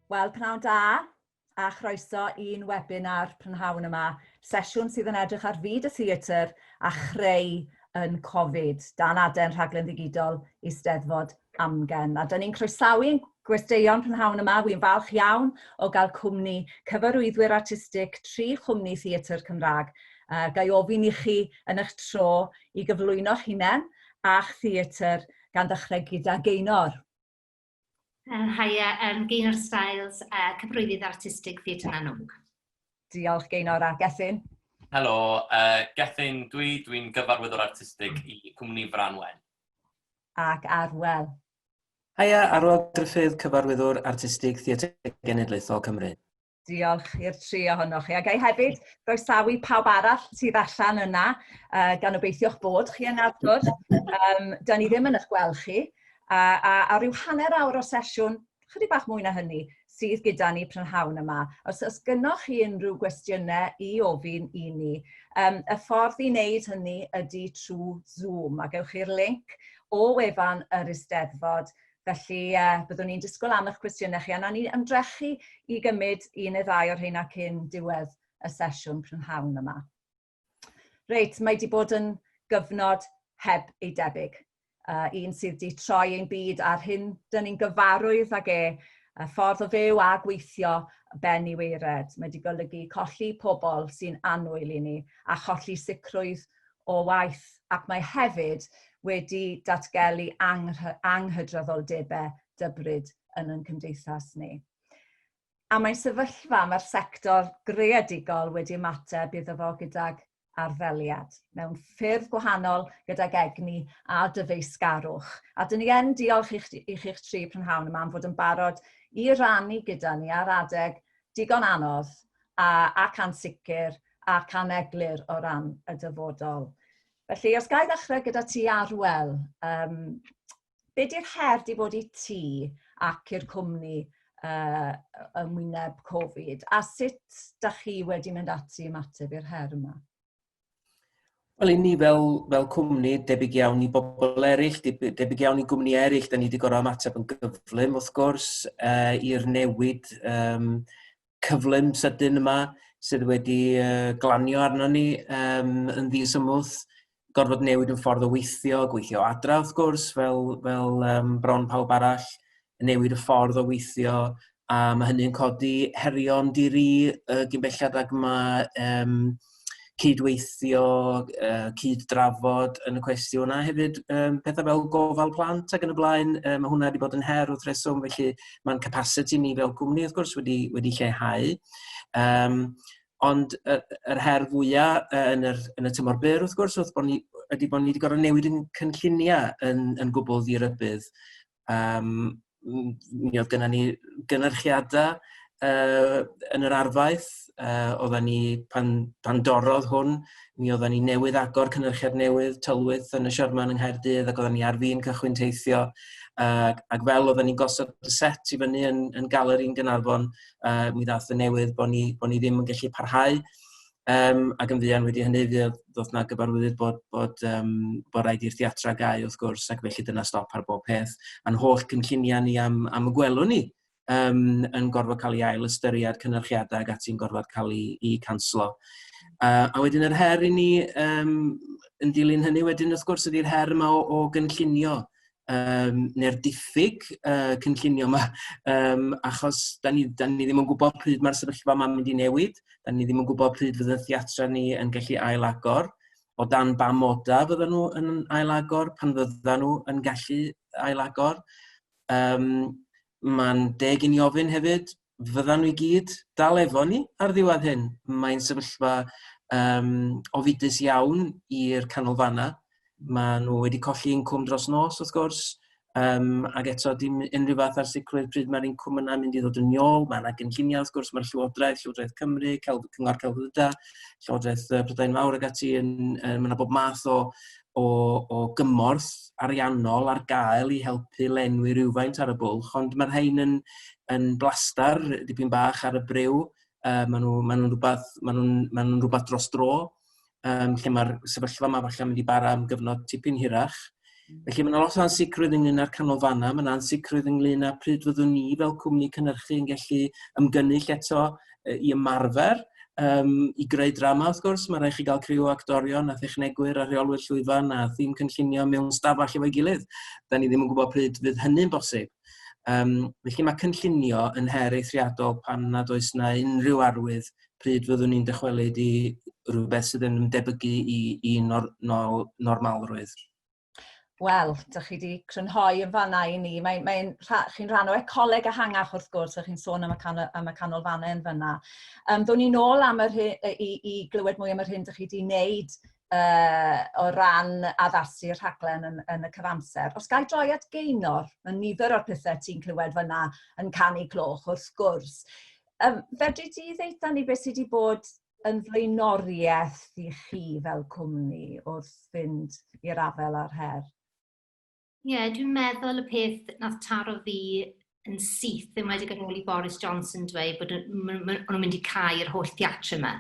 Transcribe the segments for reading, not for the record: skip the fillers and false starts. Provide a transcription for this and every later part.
Wel, pnawn da a chroeso i'n webinar prynhawn yma, sesiwn sydd yn edrych ar fyd y theatr a chreu yn Cofid, dan aden rhaglen ddigidol i Steddfod Amgen. A dyn ni'n croesawu'n gwesteion prynhawn yma, wy'n falch iawn o gael cwmni cyfarwyddwyr artistig 3 chwmni theatr Cymraeg. Gai ofyn i chi yn eich tro i gyflwyno'ch hunain a'ch theatr gan ddechrau gyda Geinor. Haia, Geinor Styles, cyfarwyddyd artistig Theatr Nanwg. Diolch Geinor a Gethin. Helo, Gethin, dwi'n gyfarwyddwr artistig i cwmni Frân. Ac Arwel. Haia, Arwel Gruffydd, cyfarwyddwr artistig Theatr Genedlaethol Cymru. Diolch i'r 3 ohonoch chi. A gai hefyd groesawu pawb arall sydd allan yna, gan obeithio'ch bod chi yn adrodd. Da ni ddim yn eich gweld chi. A ryw hanner awr o sesiwn, chydig bach mwy na hynny, sydd gyda ni prynhawn yma. Os gynnoch chi unrhyw gwestiynau i ofyn i ni, y ffordd i wneud hynny ydy trwy Zoom. A gewch chi'r link o wefan yr Eisteddfod. Felly byddwn ni'n disgwyl am eich cwestiynau chi, a na ni ymdrechu i gymryd un neu 2 o'r rheina cyn diwedd y sesiwn prynhawn yma. Reit, mae wedi bod yn gyfnod heb ei debyg. Un sydd wedi troi ein byd ar hyn dyn ni'n gyfarwydd ag ffordd o fyw a gweithio ben i weired. Mae wedi golygu colli pobl sy'n annwyl i ni a cholli sicrwydd o waith, ac mae hefyd wedi datgelu anghydraddoldebau dybryd yn ein cymdeithas ni. A mae'n sefyllfa mae'r sector greadigol wedi ymateb iddo fo gydag arfeliad, mewn ffyrdd gwahanol gydag egni a dyfeisgarwch. A dyn ni yn diolch i chi'ch 3 prynhawn yma am fod yn barod i rannu gyda ni ar adeg digon anodd ac ansicr ac aneglur o ran y dyfodol. Felly, os gai ddechrau gyda ti Arwel, be di'r her di bod i ti ac i'r cwmni ymwyneb Cofid, a sut dach chi wedi mynd ati ymateb i'r her yma? Wel, i ni fel cwmni, debyg iawn i bobl eraill, debyg iawn i gwmni eraill, da ni wedi gorau ymateb yn gyflym, wrth gwrs, i'r newid cyflym sydyn yma, sydd wedi glanio arno ni yn ddisymwth, gorfod newid yn ffordd o gweithio adra, wrth gwrs, fel bron pawb arall, newid y ffordd o weithio, a mae hynny'n codi herion diri gynbellad ac mae cydweithio, cyddrafod yn y cwestiwn, a hefyd pethau fel gofal plant ac yn y blaen, mae hwnna wedi bod yn her wrth reswm, felly mae'n capacity ni fel cwmni, wrth gwrs, wedi lleihau. Ond yr her fwyaf yn y tymor byr, wrth gwrs, ydy bod ni wedi gorfod newid yn cynlluniau yn gwbl ddirybydd. Mi oedd gennym ni gynhyrchiadau yn yr arfaeth, oedden ni, pan dorodd hwn, mi oedden ni newydd agor cynhyrchiad newydd, tylwyth yn y Siarman yng Nghaerdydd, ac oedden ni ar fin cychwyn teithio, ac fel oedden ni'n gosod y set i fyny yn galeri'n Gaernarfon, mi ddaeth y newydd bod ni ddim yn gallu parhau, ac yn fuan wedi hynny ddoth na gyfarwyddyd bod rhaid i'r theatra gau wrth gwrs, ac felly dyna stop ar bob peth. A'n holl cynlluniau ni am y gwelwn ni yn gorfod cael ei ail ystyried cynhyrchiadau ac ati'n gorfod cael ei canslo. A wedyn yr her i ni yn dilyn hynny wedyn wrth gwrs ydy'r her yma o gynllunio, neu'r diffyg cynllunio yma, achos da ni ddim yn gwybod pryd mae'r sefyllfa yma'n mynd i newid, da ni ddim yn gwybod pryd fydd y theatra ni yn gallu ail-agor, o dan ba moda fydden nhw yn ail-agor, pan fydden nhw yn gallu ail-agor. Mae'n deg i ni ofyn hefyd, fyddan nhw i gyd dal efo ni ar ddiwedd hyn. Mae'n sefyllfa ofidus iawn i'r canolfanna. Mae nhw wedi colli incwm dros nos, wrth gwrs, ac eto dim unrhyw fath ar sicrwydd pryd mae'r incwm yna'n mynd i ddod yn ôl. Mae yna gynlluniau, wrth gwrs, mae'r Llywodraeth Cymru, Cyngor Celfyddyda, Llywodraeth Prydain Fawr ag ati, mae yna bob math o gymorth ariannol ar gael i helpu lenwi rhywfaint ar y bwlch, ond mae'r rhain yn blastar dipyn bach ar y briw, maen nhw'n rhywbeth dros dro, lle mae'r sefyllfa yma falle mynd i bara am gyfnod tipyn hirach. Felly mae yna lot o ansicrwydd ynglyn â'r canolfannau, mae yna ansicrwydd ynglyn â pryd fyddwn ni fel cwmni cynhyrchu yn gallu ymgynnull eto i ymarfer, i greu drama wrth gwrs. Mae rhaid chi gael criw o actorion a thechnegwyr a rheolwyr llwyfan a thîm cynllunio mewn stafell efo'i gilydd. Da ni ddim yn gwybod pryd fydd hynny'n bosib. Felly mae cynllunio yn her eithriadol pan nad oes yna unrhyw arwydd pryd fyddwn ni'n dychwelyd i rhywbeth sydd yn debygu i normalrwydd. Wel, dych chi wedi crynhoi yn fanna i ni. Chi'n rhan o ecoleg ehangach wrth gwrs, a chi'n sôn am y canolfannau yn fanna. Do'n ni nôl i glywed mwy am yr hyn dych chi wedi wneud o ran addasu'r rhaglen yn y cyfamser. Os gai droi at Geinor, yn nifer o'r pethau ti'n clywed fanna yn canu cloch wrth gwrs. Fedri di ddeud ni beth sydd wedi bod yn flaenoriaeth i chi fel cwmni wrth fynd i'r afel a'r her? Ie, dwi'n meddwl y peth nath taro fi yn syth, ddim wedi gan ôl i Boris Johnson dweud bod nhw'n mynd i cael holl theatr yma.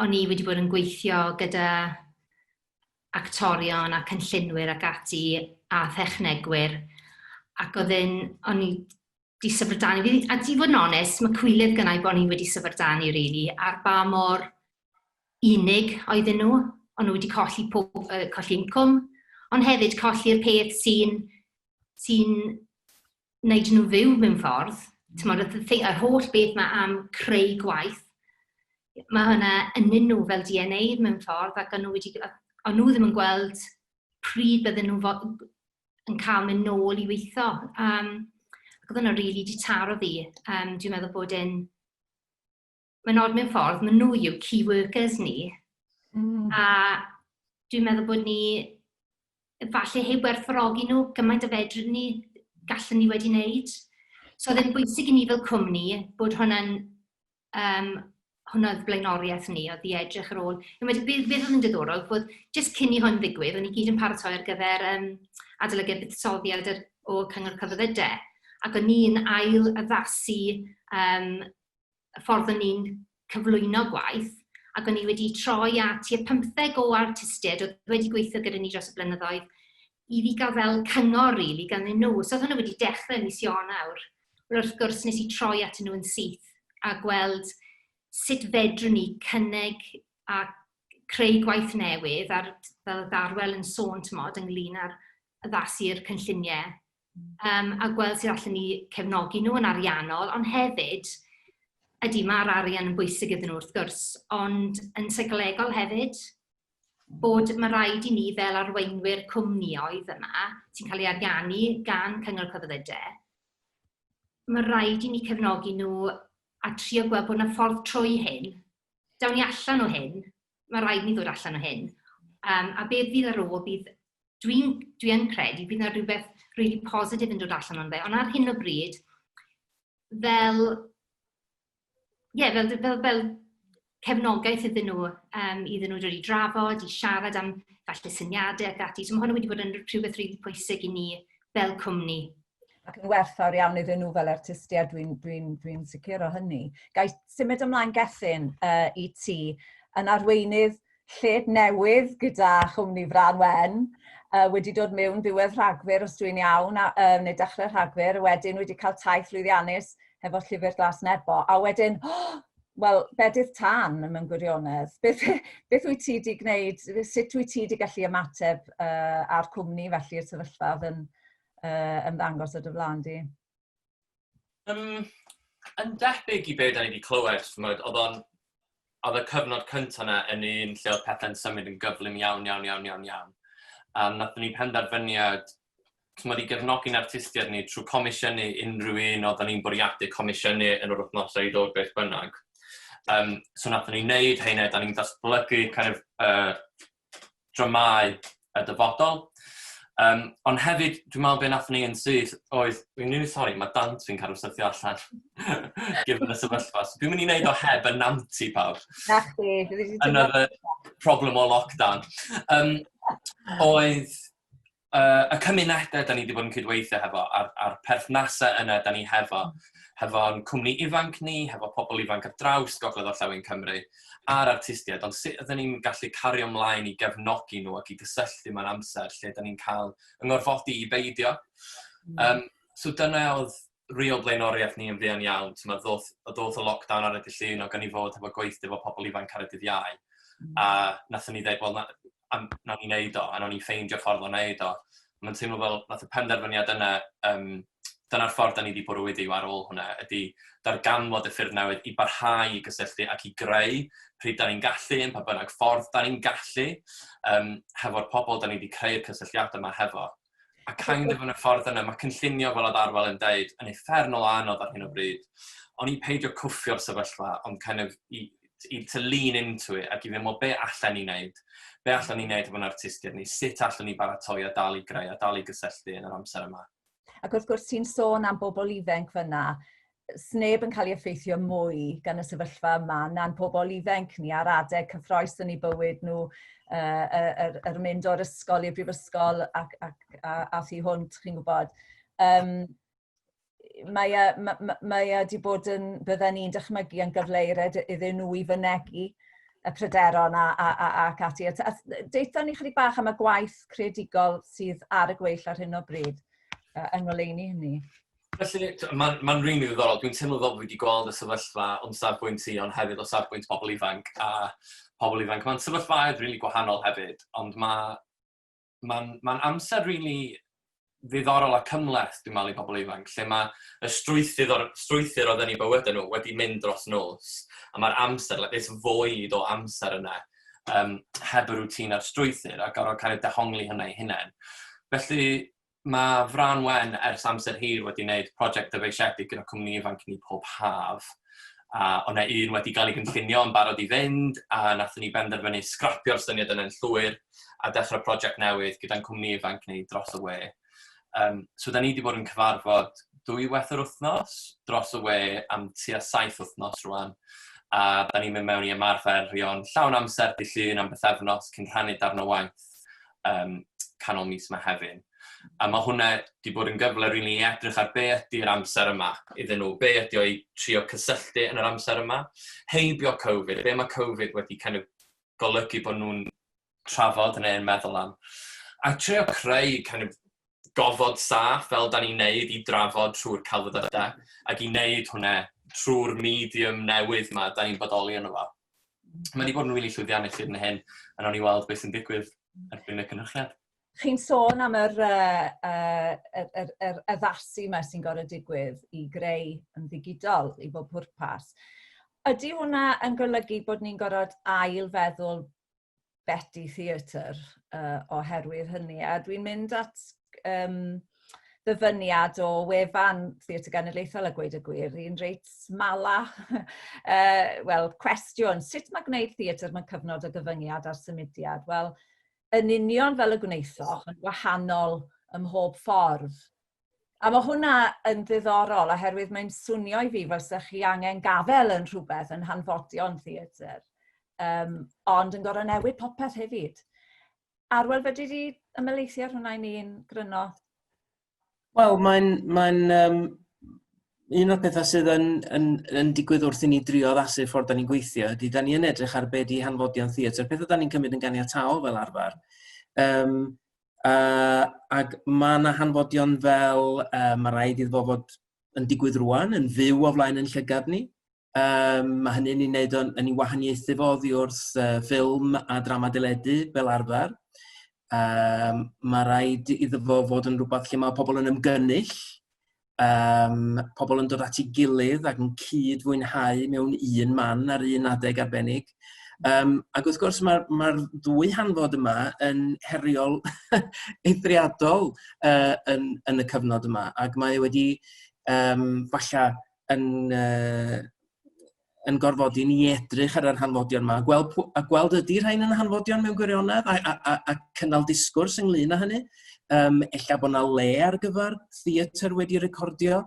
O'n i wedi bod yn gweithio gyda actorion a cynllunwyr ac ati a thechnegwyr, ac o'n i wedi syfrdanu. A di fod yn onest, mae cwilydd gynnau bod ni wedi syfrdanu rili, ar ba mor unig oedden nhw. Ond nhw wedi colli incwm, ond hefyd colli'r peth sy'n wneud nhw fyw mewn ffordd. Yr holl beth mae am creu gwaith, mae hynna yn nhw fel DNA mewn ffordd, ac ond nhw ddim yn gweld pryd bydden nhw yn cael mynd nôl i weithio. Ac oedd hynna rili wedi taro fi. Dwi'n meddwl bod mae'n od mewn ffordd, mae nhw yw key workers ni. A dwi'n meddwl bod ni falle heb werthfawrogi nhw gymaint o fedrwn ni gallwn ni wedi wneud. So oedd e'n bwysig i ni fel cwmni bod hwnna'n blaenoriaeth ni, oedd i edrych ar ôl. Beth oedd yn diddorol bod jyst cyn i hwn ddigwydd, o'n i gyd yn paratoi ar gyfer adolygiad buddsoddiad o Cyngor Cyfoethydau. Ac o'n i'n ail addasu y ffordd o'n i'n cyflwyno gwaith, ac o'n i wedi troi at i'r 15 o artistiaid oedd wedi gweithio gyda ni dros y blynyddoedd i fi gael fel cyngor rili ganddyn nhw. So oedd hwnna wedi dechrau mis Ionawr. Wrth gwrs nes i troi at nhw yn syth a gweld sut fedrwn ni cynnig a creu gwaith newydd fel Arwel yn sôn ynglyn â'r addasu'r cynlluniau. A gweld sut allan ni cefnogi nhw yn ariannol, ond hefyd ydy mae'r arian yn bwysig iddyn nhw wrth gwrs, ond yn seicolegol hefyd, bod mae rhaid i ni fel arweinwyr cwmnioedd yma, sy'n cael ei ariannu gan Cyngor Cyfoethydau, mae rhaid i ni cefnogi nhw a trio gweld bod yna ffordd trwy hyn. Dawn ni allan o hyn, mae rhaid ni ddod allan o hyn. A beth fydd ar ôl, dwi'n credu, bydd yna rhywbeth really positif yn dod allan o'n fe, ond ar hyn o bryd, fel cefnogaeth iddyn nhw dod i drafod, i siarad am falle syniadau ac ati. So mae hwnna wedi bod yn rhywbeth rili pwysig i ni fel cwmni. Ac yn werthfawr iawn iddyn nhw fel artistiaid, dwi'n sicr o hynny. Gai symud ymlaen Gethin i ti yn arweinydd lled newydd gyda chwmni Frân Wen, wedi dod mewn diwedd Rhagfyr os dwi'n iawn, neu dechrau Rhagfyr, wedyn wedi cael taith llwyddiannus hefo llyfr glas Nebo, a wedyn, wel, bedydd tan mewn gwirionedd. Beth wyt ti wedi gwneud, sut wyt ti wedi gallu ymateb a'r cwmni felly i'r sefyllfa yn ymddangos o dy flaen di? Yn debyg i beth da ni wedi clywed, oedd y cyfnod cyntaf yna yn un lle oedd pethau'n symud yn gyflym iawn. A nathon ni penderfyniad i gefnogi'n artistiaid ni trwy comisiynu unrhyw un oedd ni'n bwriadu comisiynu yn yr wythnosau i ddod beth bynnag. So nathon ni'n neud heine, da ni'n datblygu dramau y dyfodol. Ond hefyd, dwi'n meddwl beth nathon ni yn syth oedd, mae dant fi'n cael sythio allan gyfer y sefyllfa. So dwi'n mynd i wneud o heb y namti pawb. Another problem o lockdown. Oedd y cymunedau da ni wedi bod yn cydweithio hefo, a'r perthnasau yna da ni hefo'n cwmni ifanc ni, hefo pobl ifanc ar draws Gogledd Orllewin Cymru, a'r artistiaid, ond sut ydyn ni'n gallu cario ymlaen i gefnogi nhw ac i gysylltu mewn amser lle ydyn ni'n cael yngorfodi i beidio. So dyna oedd real blaenoriaeth ni yn fuan iawn. Ddoth y lockdown ar y dydd Llun, o gan i fod hefo gweithio efo pobl ifanc ar y dydd Iau. A nathon ni dweud, wel, nawn ni wneud o, a nawn ni ffeindio ffordd o wneud o. Mae'n teimlo fel, nath y penderfyniad yna, dyna'r ffordd da ni wedi bwrw iddi ar ôl hwnna, ydy darganfod y ffyrdd newydd i barhau i gysylltu ac i greu pryd da ni'n gallu, pa bynnag ffordd da ni'n gallu, hefo'r pobl da ni wedi creu'r cysylltiadau yma hefo. A kind of yn y ffordd yna, mae cynllunio fel oedd Arwel yn deud, yn effernol anodd ar hyn o bryd. Ond i peidio cwffio'r sefyllfa, ond kind of to lean into it ac i ddim o be allan ni wneud. Be allan ni wneud efo'n artistiaid ni, sut allan ni baratoi a dal i greu a dal i gysylltu yn yr amser yma. Ac wrth gwrs ti'n sôn am bobl ifanc fyna, sneb yn cael ei effeithio mwy gan y sefyllfa yma na'n pobl ifanc ni ar adeg cyffroes yn ei bywyd nhw, mynd o'r ysgol i'r brifysgol a thi hwnt, chi'n gwybod. Mae wedi bod yn, bydden ni'n dychmygu yn gyfleured iddyn nhw i fynegu y pryderon ac ati. Deithon ni chydig bach am y gwaith creadigol sydd ar y gweill ar hyn o bryd yng ngoleuni hynny. Felly, mae'n rili ddiddorol. Dwi'n teimlo fel wedi gweld y sefyllfa o'n safbwynt i, ond hefyd o safbwynt pobl ifanc a pobl ifanc. Mae'n sefyllfaoedd rili gwahanol hefyd, ond mae'n amser rili ddiddorol a cymleth, dwi'n meddwl, i pobl ifanc, lle mae y strwythyr oedd yn ei bywydau nhw wedi mynd dros nos, a mae'r amser, this void o amser yna, heb y rŵtin a'r strwythyr, a gorfod cael ei dehongli hynna i hunain. Felly, mae Frân Wen ers amser hir wedi gwneud prosiect dyfeisiedig gyda cwmni ifanc ni pob haf. O'na un wedi cael ei gynllunio yn barod i fynd, a nathon ni benderfynu scrapio'r syniad yna'n llwyr, a dechrau prosiect newydd gyda'n cwmni ifanc ni dros y we. So, da ni wedi bod yn cyfarfod 2 waith yr wythnos dros y we am tua 7 wythnos rwan. A da ni'n mynd mewn i ymarferion llawn amser dydd Llun am bythefnos cyn rhannu darn o waith canol mis Mehefin. A mae hwnna wedi bod yn gyfle rili i edrych ar be ydy'r amser yma iddyn nhw, be ydy o'i trio cysylltu yn yr amser yma. Heibio Cofid, be mae Cofid wedi kind of golygu bod nhw'n trafod neu yn meddwl am. A trio creu kind of gofod saff fel da ni'n neud i drafod trwy'r celfyddydau ac i wneud hwnna trwy'r medium newydd yma da ni'n bodoli yn efo. Mae wedi bod yn rili llwyddiannus hyn yn hyn, a nawn ni weld beth sy'n digwydd erbyn y cynhyrchiad. Chi'n sôn am yr addasu yma sy'n gorfod digwydd i greu yn ddigidol i bob pwrpas. Ydy hwnna yn golygu bod ni'n gorfod ail-feddwl beti theatr oherwydd hynny? A dwi'n mynd at ddyfyniad o wefan Theatr Genedlaethol a gweud y gwir, un reit smala. Wel, cwestiwn, sut mae gwneud theatr mewn cyfnod o gyfyngiad a'r symudiad? Wel, yn union fel y gwneithoch, yn wahanol ym mhob ffordd. A mae hwnna yn ddiddorol, oherwydd mae'n swnio i fi fel sych chi angen gafel yn rhywbeth yn hanfodion theatr, ond yn gorfod newid popeth hefyd. Arwel, fedri di ymelaethu ar hwnna i ni'n gryno? Wel, mae'n un o'r pethau sydd yn digwydd wrth i ni drio addasu ffordd da ni'n gweithio, ydy da ni yn edrych ar be di hanfodion theatr, pethau da ni'n cymryd yn ganiataol fel arfer. Ac mae yna hanfodion fel mae rhaid iddo fod yn digwydd rwan, yn fyw o flaen yn llygad ni. Mae hynny'n ei wneud yn ei wahaniaethu fo oddi wrth ffilm a drama deledu fel arfer. Mae rhaid iddo fo fod yn rhywbeth lle mae pobl yn ymgynnull, pobl yn dod at ei gilydd ac yn cyd-fwynhau mewn un man ar un adeg arbennig. Ac wrth gwrs mae'r 2 hanfod yma yn heriol eithriadol yn y cyfnod yma, ac mae wedi falle yn gorfodi ni edrych ar yr hanfodion yma, a gweld ydy rhain yn hanfodion mewn gwirionedd a cynnal disgwrs ynglyn â hynny. Ella bod yna le ar gyfer theatr wedi recordio,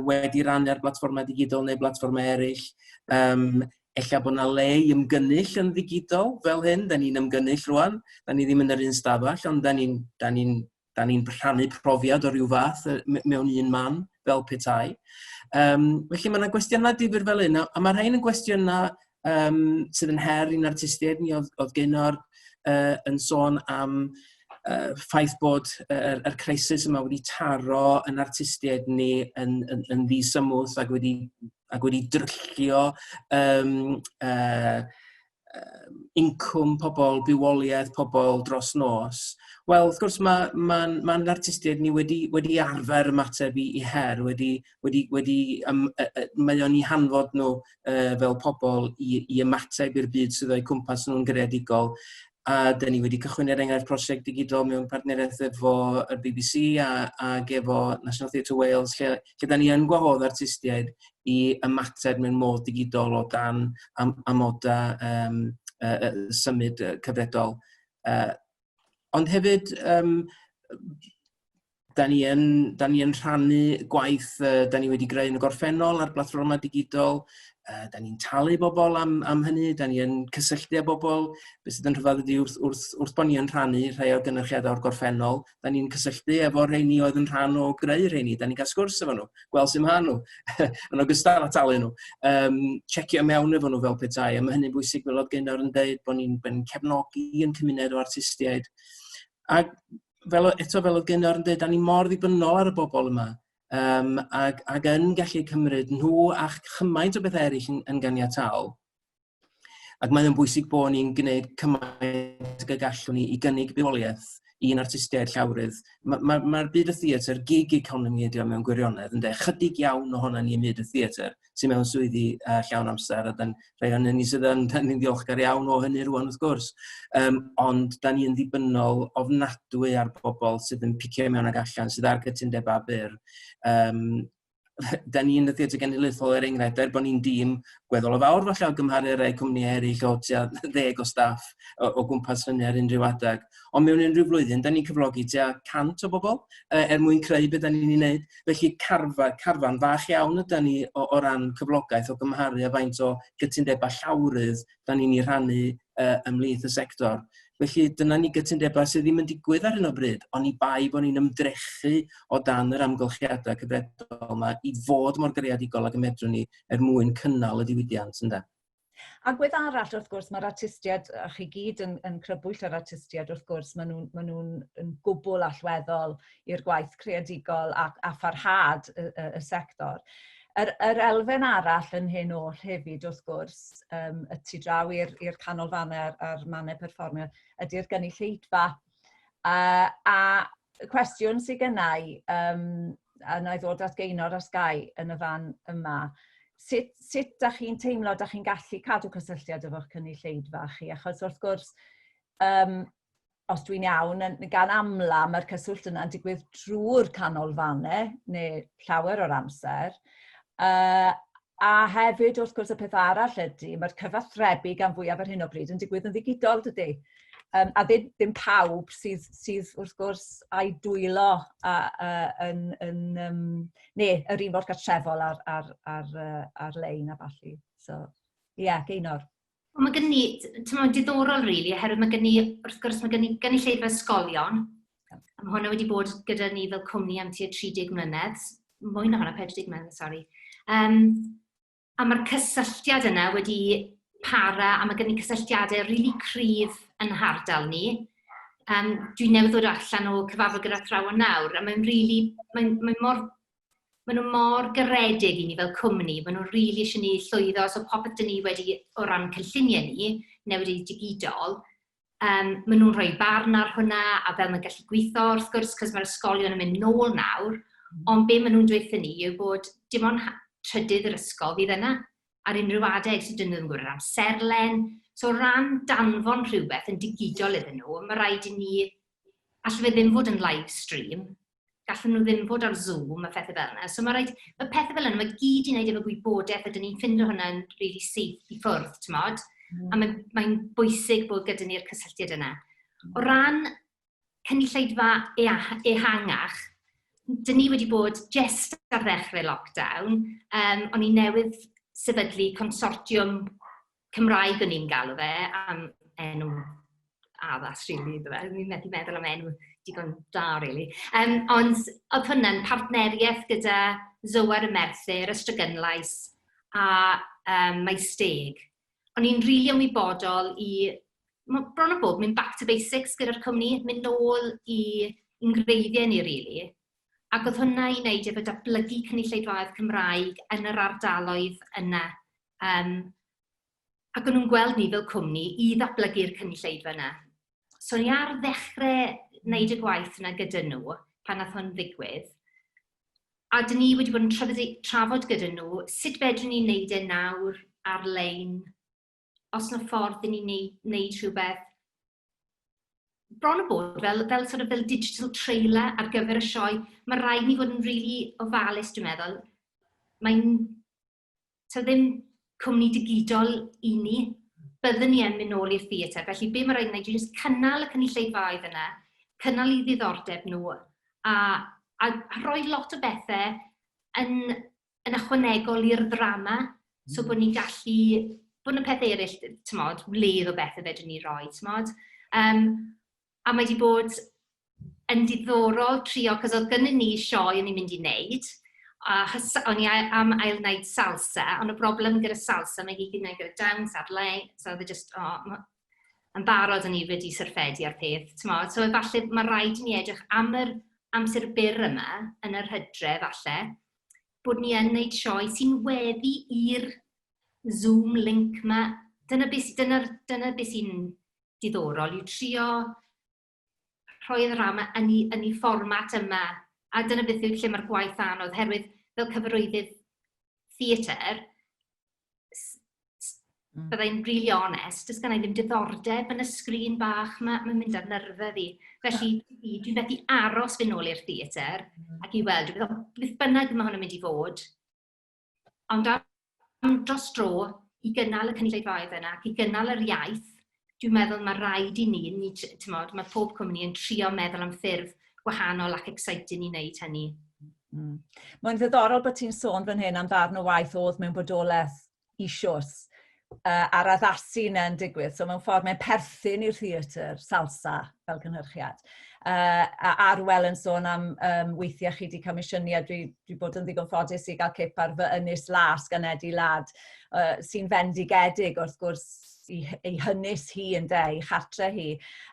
wedi rannu ar blatfformau digidol neu blatfformau eraill. Ella bod yna le i ymgynnull yn ddigidol fel hyn, da ni'n ymgynnull rwan, da ni ddim yn yr un stafell, ond da ni'n da ni'n rhannu profiad o ryw fath mewn un man fel petai. Felly mae yna gwestiynau difyr fel un, a mae rhain yn gwestiynau sydd yn her i'n artistiaid ni. Oedd Geinor yn sôn am ffaith bod yr crisis yma wedi taro yn artistiaid ni yn ddisymwth ac wedi dryllio incwm pobl, bywoliaeth pobl dros nos. Wel, wrth gwrs, mae'n artistiaid ni wedi arfer ymateb i her, mae o'n i hanfod nhw fel pobl i ymateb i'r byd sydd o'i cwmpas nhw'n greadigol. A dyn ni wedi cychwyn enghraifft prosiect digidol mewn partneriaeth efo y BBC ac efo National Theatr Wales, lle da ni yn gwahodd artistiaid i ymateb mewn modd digidol o dan amodau symud cyfredol. Ond hefyd, da ni yn rhannu gwaith da ni wedi greu yn y gorffennol ar blatfformau digidol. Da ni'n talu bobl am hynny, da ni yn cysylltu â bobl. Beth sydd yn rhyfedd ydy wrth bod ni yn rhannu rhai o'r gynrychiadau o'r gorffennol, da ni'n cysylltu efo rheini oedd yn rhan o greu rheini. Da ni'n cael sgwrs efo nhw, gweld sy'n maen nhw, yn ogystal â talu nhw. Checio mewn efo nhw fel petai, a mae hynny'n bwysig fel oedd Geinor yn dweud, bod ni'n cefnogi yn cymuned o artistiaid. Ac eto fel oedd Geinor yn dweud, da ni mor ddibynnol ar y bobl yma. Ac yn gallu cymryd nhw a'ch chymaint o beth eraill yn ganiataol. Ac mae'n bwysig bod ni'n gwneud cymaint y gallwn ni i gynnig bywoliaeth i'n artistiaid llawrydd. Mae'r byd y theatr, gig economy ydi o mewn gwirionedd, ynddo, chydig iawn ohono ni yn byd y theatr, sy'n mewn swyddi llawn amser, a rhai o'n ni sydd yn ddiolchgar iawn o hynny rwan wrth gwrs. Ond da ni'n ddibynnol ofnadwy ar bobl sydd yn picio mewn ag allan, sydd ar gytundebau byr. Da ni'n y Theatr Genedlaethol enghraifft, bod ni'n dîm gweddol o fawr falle o gymharu rhai cwmnïau eraill o 10 o staff o gwmpas hynny ar unrhyw adag. Ond mewn unrhyw flwyddyn, da ni'n cyflogi 100 o bobl mwyn creu beth da ni'n ei wneud. Felly carfan fach iawn yda ni o ran cyflogaeth o gymharu a faint o gytundebau llawrydd da ni'n ei rhannu ymhlith y sector. Felly dyna ni gytundebau sydd ddim yn digwydd ar hyn o bryd, ond i bai bod ni'n ymdrechu o dan yr amgylchiadau cyfredol yma i fod mor greadigol ac y medrwn ni mwyn cynnal y diwydiant, ynde. Agwedd arall, wrth gwrs, mae'r artistiaid, a chi gyd yn crybwyll yr artistiaid, wrth gwrs, maen nhw'n gwbl allweddol i'r gwaith creadigol a pharhad y sector. Yr elfen arall yn hyn oll hefyd, wrth gwrs, y tu draw i'r canolfannau a'r mannau perfformio, ydy'r gynulleidfa. A cwestiwn sydd gennau, a na i ddod at Geinor a Sgai yn y fan yma, sut da chi'n teimlo, da chi'n gallu cadw cysylltiad efo'ch cynulleidfa chi? Achos wrth gwrs, os dwi'n iawn, gan amla mae'r cyswllt yna'n digwydd drwy'r canolfannau, neu llawer o'r amser. A hefyd, wrth gwrs, y peth arall ydy, mae'r cyfathrebu gan fwyaf ar hyn o bryd yn digwydd yn ddigidol, dydy. A ddim pawb sydd wrth gwrs a'i dwylo neu yr un fod gartrefol ar-lein a falle. So, Geinor. Mae gen ni, ti'n diddorol rili, oherwydd mae gen ni, wrth gwrs, mae gen ni gynulleidfa ysgolion. Mae hwnna wedi bod gyda ni fel cwmni am tua 30 mlynedd. Mwy na hwnna, 40 mlynedd, sori. A mae'r cysylltiad yna wedi para, a mae gen i cysylltiadau rili cryf yn hardal ni. Dwi'n newydd ddod allan o cyfarfod gyda Creu nawr, a maen nhw mor garedig i ni fel cwmni, maen nhw rili eisiau ni llwyddo, so popeth dyn ni wedi o ran cynlluniau ni, newid i digidol, maen nhw'n rhoi barn ar hwnna, a fel mae'n gallu gweithio, wrth gwrs, cos mae'r ysgolion yn mynd nôl nawr, ond be maen nhw'n dweud ni yw bod dim ond trydydd yr ysgol fydd yna, ar unrhyw adeg sydd yn gwybod am serlen. So ran danfon rhywbeth yn digidol iddyn nhw, mae rhaid i ni, allai fe ddim fod yn live stream, gallen nhw ddim fod ar Zoom, a phethau fel yna. So mae pethau fel yna, mae gyd i wneud efo gwybodaeth, a dyn ni'n ffindo hwnna'n really syth i ffwrdd, t'mod? A mae'n bwysig bod gyda ni'r cysylltiad yna. O ran cynulleidfa ehangach, dyn ni wedi bod just ar ddechrau lockdown, o'n i newydd sefydlu consortiwm Cymraeg o'n i'n galw fe, am enw addas, really, mi'n meddwl am enw digon da, really. Ond oedd hwnna'n partneriaeth gyda Zoar y Merthyr, y Strygynlais, a Maesteg. O'n i'n rili ymwybodol i, bron o bob, mynd back to basics gyda'r cwmni, mynd nôl i'n greiddiau ni, really. Ac oedd hwnna i wneud efo datblygu cynulleidfaoedd Cymraeg yn yr ardaloedd yna. Ac o'n nhw'n gweld ni fel cwmni i ddatblygu'r cynulleidfa yna. So ni ar ddechrau wneud y gwaith yna gyda nhw pan nath hwn ddigwydd. A dyn ni wedi bod yn trafod gyda nhw sut fedrwn ni wneud e nawr ar-lein, os yna ffordd i ni wneud rhywbeth bron o bod fel digital trailer ar gyfer y sioe. Mae rhaid ni fod yn rili ofalus, dwi'n meddwl. Ta ddim cwmni digidol i ni, byddwn ni yn mynd nôl i'r theatr. Felly be mae rhaid wneud yw jyst cynnal y cynulleidfaoedd yna, cynnal i ddiddordeb nhw, a rhoi lot o bethau yn ychwanegol i'r ddrama, so bod ni'n gallu, bod yna pethau eraill, tymod, wledd o bethau fedrwn ni roi, tymod. A mae wedi bod yn diddorol trio, cos oedd gynnu ni sioe o'n i'n mynd i wneud, o'n i am ail wneud salsa, ond y broblem gyda salsa, mae gyd wneud gyda dawns ar-lein, so oedd just, yn barod o'n i wedi syrffedi ar peth, tymod. So efallai mae rhaid i ni edrych am yr amser byr yma, yn yr hydref falle, bod ni yn wneud sioe sy'n weddi i'r Zoom link yma. Dyna beth sy'n diddorol, yw trio rhoi y drama yn ei fformat yma. A dyna beth yw lle mae'r gwaith anodd, herwydd fel cyfarwyddyd theatr, byddai'n really honest, does gen i ddim diddordeb yn y sgrin bach yma, mae'n mynd ar nyrfa fi. Felly, dwi'n methu aros fy nôl i'r theatr, ac i weld, beth bynnag mae hwn yn mynd i fod. Ond am dros dro, i gynnal y cynulleidfaoedd yna, ac i gynnal yr iaith, dwi'n meddwl mae rhaid i ni, mae pob cwmni yn trio meddwl am ffurf gwahanol ac exciting i wneud hynny. Mae'n ddiddorol bod ti'n sôn fan hyn am ddarn o waith oedd mewn bodolaeth isiws a'r addasu yna'n digwydd. So mewn ffordd mae'n perthyn i'r theatr salsa fel cynhyrchiad. A Arwel yn sôn am weithiau chi wedi comisiynu, dwi bod yn ddigon ffodus i gael cip ar fy ynys las Genedlaethol lad sy'n fendigedig wrth gwrs ei hynnus hi yn de, ei chartre hi,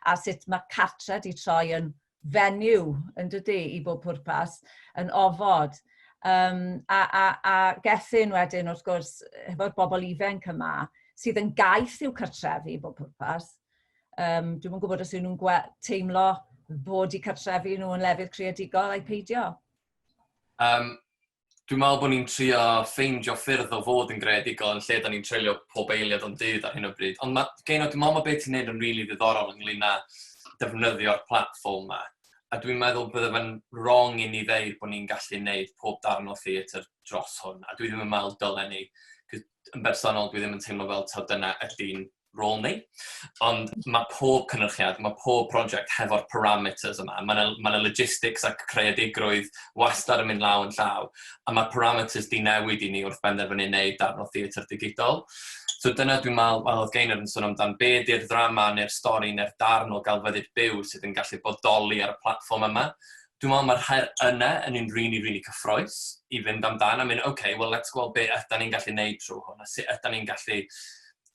a sut mae cartre di troi yn fenyw yn dydy i bob pwrpas, yn ofod. A Gethin wedyn wrth gwrs, efo'r bobl ifanc yma, sydd yn gaeth i'w cartrefi i bob pwrpas. Dwi'n yn gwybod os yw nhw'n teimlo bod i cartrefi nhw yn lefydd creadigol a'i peidio. Dwi'n meddwl bod ni'n trio ffeindio ffyrdd o fod yn greadigol yn lle da ni'n treulio pob eiliad o'n dydd ar hyn o bryd. Ond Geinor, dwi'n meddwl mae beth ti'n neud yn rili ddiddorol ynglyn â defnyddio'r platform yma. A dwi'n meddwl bydde fe'n wrong i ni ddeud bod ni'n gallu neud pob darn o theatr dros hwn. A dwi ddim yn meddwl dylen ni. Yn bersonol, dwi ddim yn teimlo fel taw dyna ydy'n rôl ni. Ond mae pob cynhyrchiad, mae pob prosiect hefo'r parameters yma. Mae yna logistics ac creadigrwydd wastad yn mynd law yn llaw. A mae parameters di newid i ni wrth benderfynu wneud darn o theatr digidol. So dyna dwi'n meddwl, wel oedd Geinor yn sôn amdan be di'r ddrama neu'r stori neu'r darn o galfyddyd byw sydd yn gallu bodoli ar y platform yma. Dwi'n meddwl mae'r her yna yn un really cyffroes i fynd amdan a mynd, well, let's gweld be ydyn ni'n gallu neud trwy hwn, a sut ydyn ni'n gallu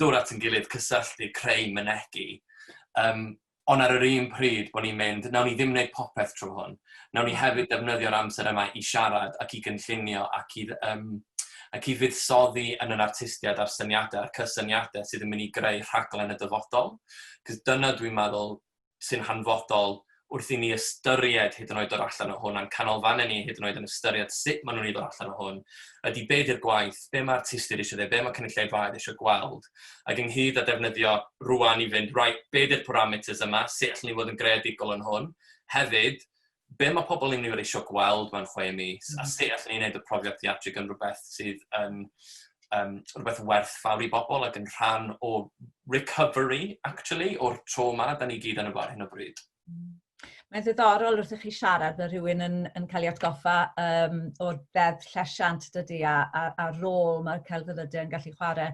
dod at yn gilydd cysylltu, creu, mynegu. Ond ar yr un pryd bod ni'n mynd, nawn ni ddim wneud popeth trwy hwn. Nawn ni hefyd defnyddio'r amser yma i siarad ac i gynllunio ac i fuddsoddi yn yr artistiaid a'r syniadau, a'r cysyniadau sydd yn mynd i greu rhaglen y dyfodol. Cos dyna dwi'n meddwl sy'n hanfodol wrth i ni ystyried hyd yn oed o'r allan o hwn, a'n canolfannau ni hyd yn oed yn ystyried sut maen nhw'n ei ddod allan o hwn, ydy be di'r gwaith, be mae artistiaid eisiau dweud, be mae cynulleidfaoedd eisiau gweld, ac ynghyd â defnyddio rwan i fynd, be di'r parameters yma, sut allwn ni fod yn greadigol yn hwn, hefyd, be mae pobl yn eisiau gweld mewn 6 mis, a sut allwn ni wneud y profiad theatrig yn rhywbeth sydd yn rhywbeth werth fawr i bobl ac yn rhan o recovery, actually, o'r trauma da ni gyd yn y bar hyn o bryd. Mae'n ddiddorol wrth i chi siarad mae rhywun yn cael ei atgoffa o'r deddf llesiant dydy a rôl mae'r celfyddydau yn gallu chwarae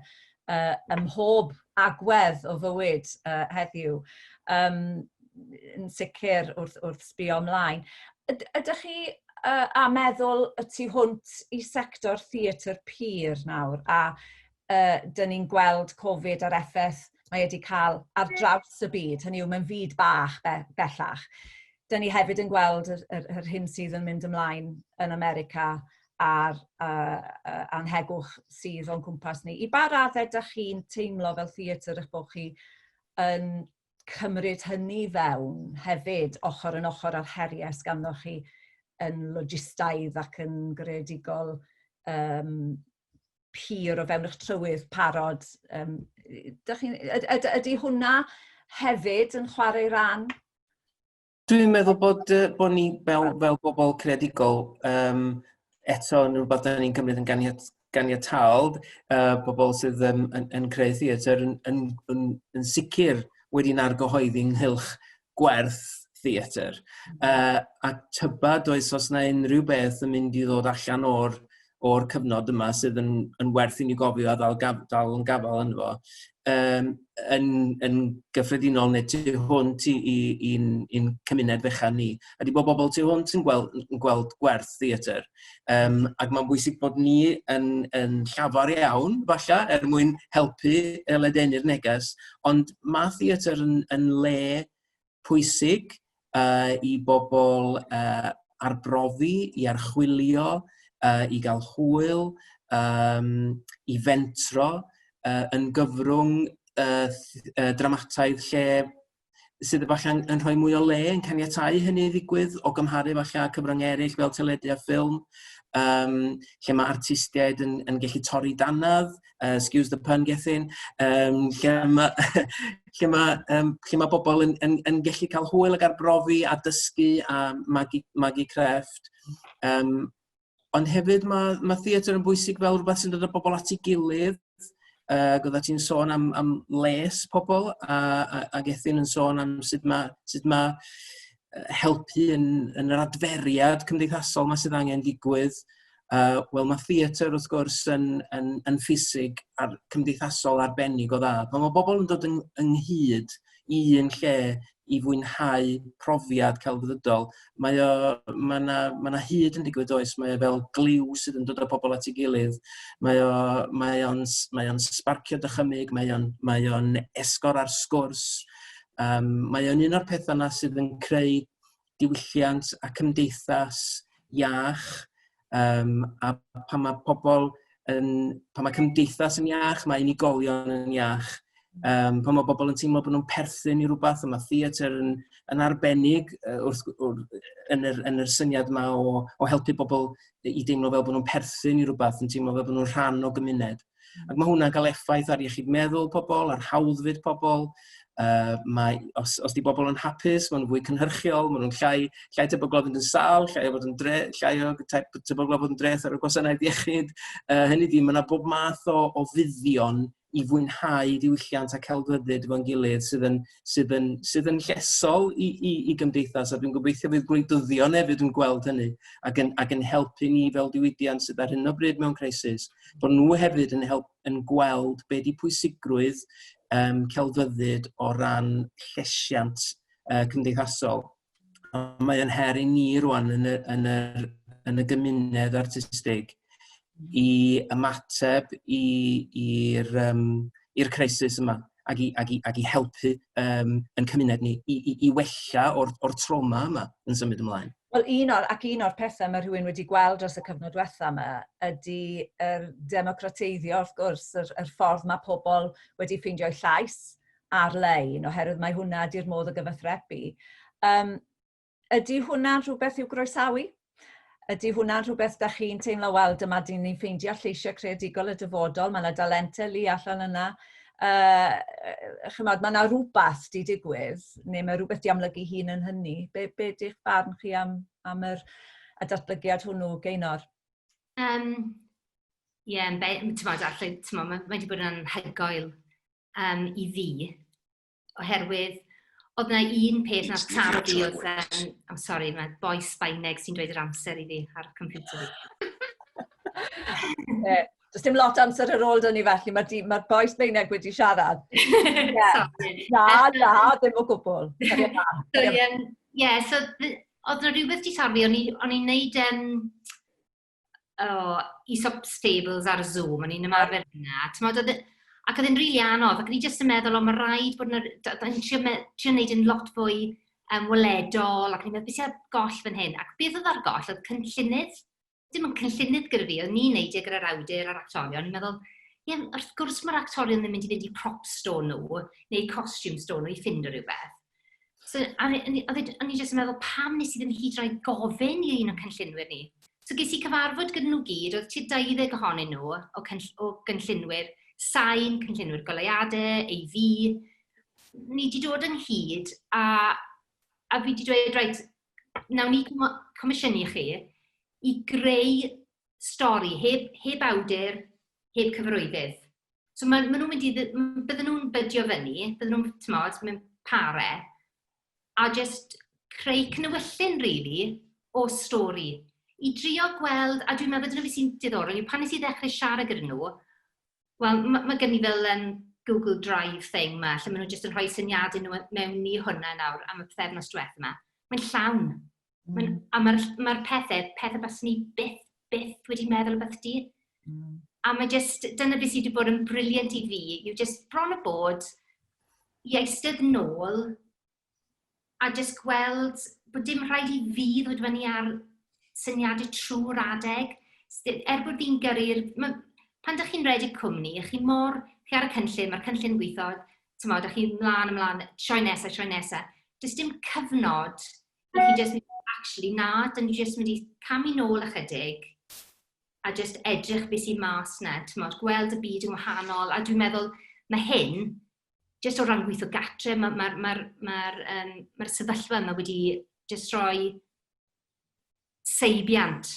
ym mhob agwedd o fywyd heddiw. Yn sicr wrth sbio ymlaen. Ydych chi a meddwl y tu hwnt i sector theatr pur nawr, a dyn ni'n gweld Cofid a'r effaith mae wedi cael ar draws y byd, hynny yw mewn fyd bach bellach. Dyn ni hefyd yn gweld yr hyn sydd yn mynd ymlaen yn America a'r anhegwch sydd o'n cwmpas ni. I ba raddau ydych chi'n teimlo fel theatr eich bod chi yn cymryd hynny fewn hefyd ochr yn ochr ar heriau sganddoch chi yn logistaidd ac yn greadigol pur o fewn eich trywydd parod. Ydy hwnna hefyd yn chwarae ran? Dwi'n meddwl bod ni fel bobl creadigol eto yn rhywbeth da ni'n cymryd yn ganiatawd, bobl sydd yn creu theatr yn sicr wedi'n argyhoeddi ynghylch gwerth theatr. A tybed oes os yna unrhyw beth yn mynd i ddod allan o'r cyfnod yma sydd yn werth i ni gofio a dal yn gafal yn fo, yn gyffredinol neu tu hwnt i'n cymuned fechan ni. Ydy bod bobl tu hwnt yn gweld gwerth theatr. Ac mae'n bwysig bod ni yn llafar iawn, falle, mwyn helpu ledenu'r neges, ond mae theatr yn le pwysig i bobl arbrofi, i archwilio, i gael hwyl, i fentro, yn gyfrwng dramataidd lle sydd efallai yn rhoi mwy o le yn caniatáu hynny ddigwydd o gymharu efallai cyfryngau eraill fel teledu a ffilm, lle mae artistiaid yn gallu torri danadd, excuse the pun, Gethin, lle mae bobl yn gallu cael hwyl ag arbrofi a dysgu a magu crefft. Ond hefyd mae theatr yn bwysig fel rhywbeth sy'n dod â bobl at ei gilydd. Oedda ti'n sôn am les pobl, a Gethin yn sôn am sut mae helpu yn yr adferiad cymdeithasol mae sydd angen digwydd. Wel, mae theatr wrth gwrs yn ffisig a'r cymdeithasol arbennig o dda. Pan mae bobl yn dod ynghyd i un lle i fwynhau profiad celfyddydol, mae yna hyd yn digwydd oes, mae o fel gliw sydd yn dod â pobl at ei gilydd, mae o'n sbarcio dychymyg, mae o'n esgor ar sgwrs, mae o'n un o'r pethau yna sydd yn creu diwylliant a cymdeithas iach, a pan mae cymdeithas yn iach, mae unigolion yn iach. Pan mae bobl yn teimlo bod nhw'n perthyn i rhywbeth, mae theatr yn arbennig yn yr syniad yma o helpu bobl i deimlo fel bod nhw'n perthyn i rhywbeth, yn teimlo fel bod nhw'n rhan o gymuned. Ac mae hwnna'n cael effaith ar iechyd meddwl pobl, ar hawddfyd pobl. Os di bobl yn hapus, maen nhw'n fwy cynhyrchiol, maen nhw'n llai tebygol fod yn sâl, llai o tebygol fod yn dreth ar y gwasanaeth iechyd. Hynny di, mae yna bob math o fuddion i fwynhau diwylliant a celfyddyd efo'n gilydd sydd yn llesol i gymdeithas, a dwi'n gobeithio fydd gwleidyddion hefyd yn gweld hynny ac yn helpu ni fel diwydiant sydd ar hyn o bryd mewn crisis, bod nhw hefyd yn gweld be di pwysigrwydd celfyddyd o ran llesiant cymdeithasol. Mae yn her i ni rwan yn y gymuned artistig i ymateb i'r crisis yma ac i helpu yn cymuned ni i wella o'r trauma yma yn symud ymlaen. Wel, un o'r pethau mae rhywun wedi gweld dros y cyfnod diwethaf yma ydy democrateiddio, wrth gwrs, yr ffordd mae pobl wedi ffeindio'u llais ar-lein, oherwydd mae hwnna di'r modd o gyfathrebu. Ydy hwnna'n rhywbeth i'w groesawu? Ydy hwnna'n rhywbeth da chi'n teimlo, wel, dyma dyn ni'n ffeindio lleisiau creadigol y dyfodol, mae yna dalentau li allan yna. Chymod, mae yna rhywbeth di digwydd, neu mae rhywbeth di amlygu hun yn hynny. Be di'ch barn chi am y datblygiad hwnnw, Geinor? Ie, mae wedi bod yn anhygoel i fi, oherwydd oedd yna un peth na'r taro fi oedd... I'm sorry, mae boi Sbaeneg sy'n dweud yr amser i fi ar y computer fi. Does dim lot amser ar ôl dyn ni felly, mae'r boes Beineg wedi siarad. Na, ddim o gwbl. So oedd yna rhywbeth di torri, o'n i'n neud ESOP stables ar Zoom, o'n i'n ymarfer hynna. Ac oedd e'n rili anodd, ac o'n i jyst yn meddwl, mae rhaid bod yn trio neud yn lot fwy weledol, ac o'n i'n meddwl, beth sy'n goll fan hyn. Ac beth oedd ar goll, oedd cynllunydd, dim yn cynllunydd gyda fi, oedd ni'n neud gyda'r awdur a'r actorion. O'n i'n meddwl, wrth gwrs mae'r actorion ddim yn mynd i fynd i prop store nhw, neu costume store nhw i ffind o rhywbeth. So, o'n i jyst yn meddwl, pam nes i ddim hyd yn oed gofyn i un o cynllunwyr ni. So, ges i cyfarfod gyda nhw gyd, oedd ti 20 ohonyn nhw o gynllunwyr, sain, cynllunwyr goleuadau, ei fi. Ni wedi dod yn hyd, a fi wedi dweud, reit, nawn ni comisiynu chi i greu stori, heb awdur, heb cyfarwyddyd. So, bydden nhw'n bydio fyny, bydden nhw'n, tmod, mewn pare, a just creu cnewyllyn, really, o stori. I drio gweld, a dwi'n meddwl dyna fi sy'n diddorol, pan nes i ddechrau siarad gyda nhw, wel, mae gen i fel Google Drive thing ma, lle maen nhw jyst yn rhoi syniadau nhw mewn i hwnna nawr am y pethefnos diwethaf yma. Mae'n llawn. A mae'r pethau bas ni byth wedi meddwl beth di. A mae jyst, dyna beth sydd wedi bod yn briliant i fi, yw jyst bron o bod i eistedd nôl, a jyst gweld bod dim rhaid i fi ddod fyny ar syniadau trwy'r adeg. Bod fi'n gyrru'r... Pan ydych chi'n redig cwmni, chi ar y cynllun, mae'r cynllun gweithio, ydych chi'n ymlaen, sioe nesaf. Does dim cyfnod i chi jyst mynd actually na, dyn ni jyst mynd i camu nôl ychydig a jyst edrych beth sy'n mas na, gweld y byd yn wahanol, a dwi'n meddwl mae hyn, jyst o ran gweithio gatre, mae'r sefyllfa yma wedi jyst rhoi seibiant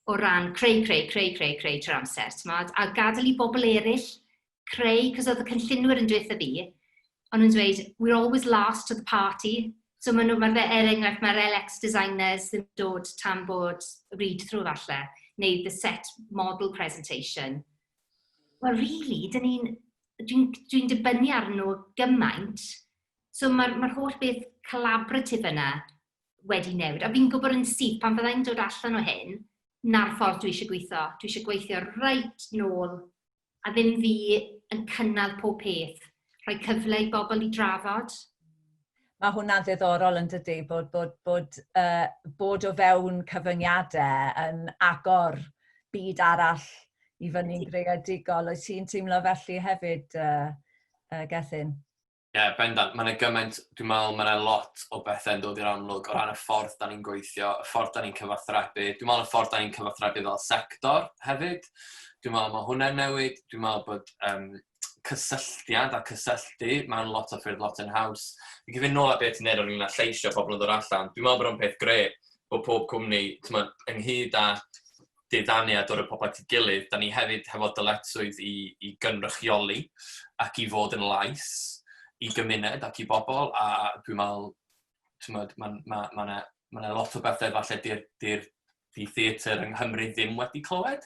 o ran creu trwy'r amser, a gadael i bobl eraill creu, cos oedd y cynllunwyr yn dweud fi, ond nhw'n dweud, we're always last to the party. So mae'r enghraifft, mae'r LX designers ddim dod tan bod read-through falle, neu the set model presentation. Well, really, dwi'n dibynnu arnyn nhw gymaint. So mae'r holl beth collaborative yna wedi newid. A fi'n gwybod yn syth, pan fyddai'n dod allan o hyn, na'r ffordd dwi eisiau gweithio. Dwi eisiau gweithio reit nôl, a ddim fi yn cynnal pob peth. Rhoi cyfle i bobl i drafod. Mae hwnna'n ddiddorol yn dydy, bod o fewn cyfyngiadau yn agor byd arall i fyny'n greadigol. Oes ti'n teimlo felly hefyd, Gethin? Ie, bendant. Mae'n gymaint, dwi'n meddwl, mae'n lot o bethau'n dod i'r amlwg o ran y ffordd da ni'n gweithio, y ffordd da ni'n cyfathrebu. Dwi'n meddwl y ffordd da ni'n cyfathrebu fel sector hefyd. Dwi'n meddwl mae hwnna'n newid. Dwi'n meddwl bod cysylltiad a cysylltu, mae'n lot o ffyrdd lot yn haws. Fi'n gyfyn nôl a beth i'n neud o'n i'n lleisio pobl yn dod allan. Dwi'n meddwl bod o'n peth gred bod pob cwmni, ynghyd â diddaniad o'r pobl at ei gilydd, da ni hefyd hefo dyletswydd i gynrychioli ac i fod yn lais i gymuned ac i bobl, a dwi'n meddwl, mae'n lot o bethau falle di'r Theatr yng Nghymru ddim wedi clywed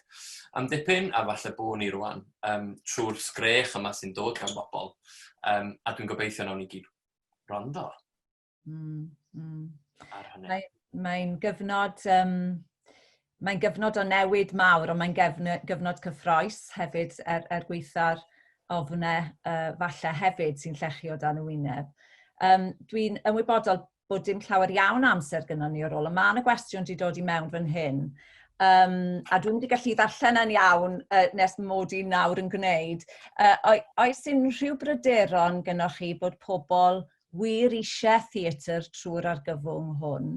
am dipyn, a falle bod ni rwan trwy'r sgrech yma sy'n dod gan bobl. A dwi'n gobeithio nawn ni gyd rondo ar hynny. Mae'n gyfnod o newid mawr, ond mae'n gyfnod cyffroes hefyd gweithio'r ofnau falle hefyd sy'n llechu o dan y wyneb. Dwi'n ymwybodol bod dim llawer iawn amser gyda ni ar ôl, ond mae yna gwestiwn wedi dod i mewn fan hyn. A dwi'n wedi gallu ddarllen yn iawn nes mod i nawr yn gwneud. Oes unrhyw bryderon gynnwch chi bod pobl wir eisiau theatr trwy'r argyfwng hwn?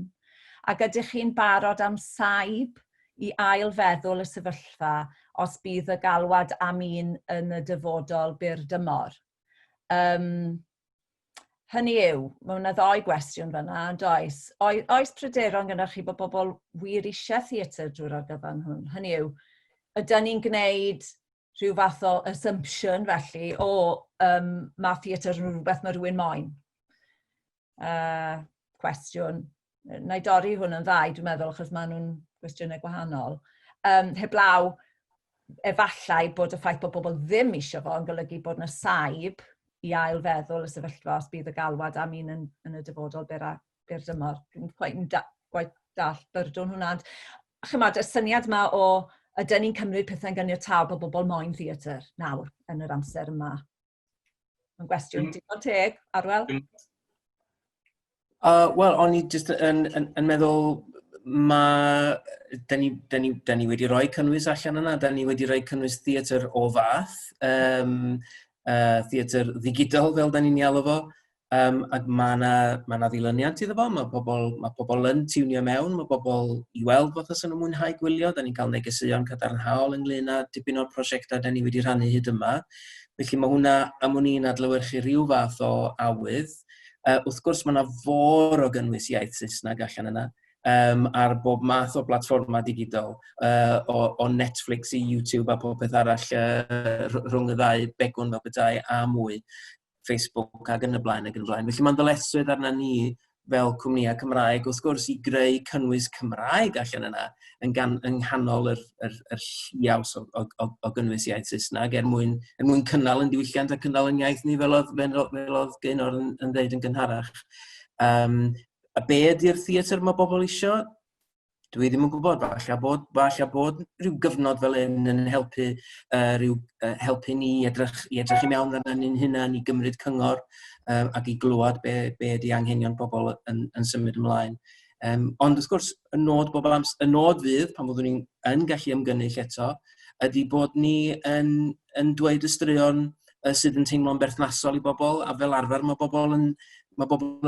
Ac ydych chi'n barod am saib i ail feddwl y sefyllfa os bydd y galwad am un yn y dyfodol byr dymor? Hynny yw, mae yna ddoi gwestiwn fyna, yn does. Oes pryderon gynnwch chi bod bobl wir eisiau theatr drwy'r argyfwng hwn? Hynny yw, ydyn ni'n gwneud rhyw fath o assumption felly, mae theatr yn rhywbeth mae rhywun moyn? Cwestiwn. Na i dorri hwn yn ddau, dwi'n meddwl, achos maen nhw'n gwestiynau gwahanol. Heblaw, efallai bod y ffaith bod bobl ddim eisiau fo yn golygu bod yna saib i ail feddwl y sefyllfa os bydd y galwad am un yn y dyfodol byr dymor. Dwi'n gwaith dall byrdwn hwnna. Chymod, y syniad yma o ydyn ni'n cymryd pethau'n ganiataol bod bobl moyn theatr nawr yn yr amser yma. Yn gwestiwn, digon teg, Arwel? Wel, o'n i jyst yn meddwl da ni wedi rhoi cynnwys allan yna, da ni wedi rhoi cynnwys theatr o fath, theatr ddigidol fel da ni'n ialw fo, ac mae yna ddilyniant iddo fo, mae pobl yn tiwnio mewn, mae pobl i weld fath os yn mwynhau gwylio, da ni'n cael negeseuon cadarnhaol ynglyn â dipyn o'r prosiectau da ni wedi rhannu hyd yma. Felly mae hwnna am hwn i'n adlewyrchu rhyw fath o awydd. Wrth gwrs mae yna fôr o gynnwys iaith Saesneg allan yna, ar bob math o blatfforma digidol, o Netflix i YouTube a pob peth arall rhwng y ddau begwn fel petai a mwy, Facebook ac yn y blaen ac yn y blaen. Felly mae'n ddyletswydd arna ni fel cwmnïau Cymraeg, wrth gwrs i greu cynnwys Cymraeg allan yna yng nghanol yr lliaws o gynnwys iaith Saesneg mwyn cynnal yn diwylliant a cynnal yn iaith ni fel oedd Geinor yn dweud yn gynharach. A be ydy'r theatr mae bobl isio? Dwi ddim yn gwybod, falle bod rhyw gyfnod fel hyn yn helpu ni i edrych i mewn ar ni'n hunan i gymryd cyngor ac i glywed be ydy anghenion bobl yn symud ymlaen. Ond wrth gwrs, y nod fydd, pan byddwn ni'n gallu ymgynnull eto, ydy bod ni yn dweud y straeon sydd yn teimlo'n berthnasol i bobl, a fel arfer mae bobl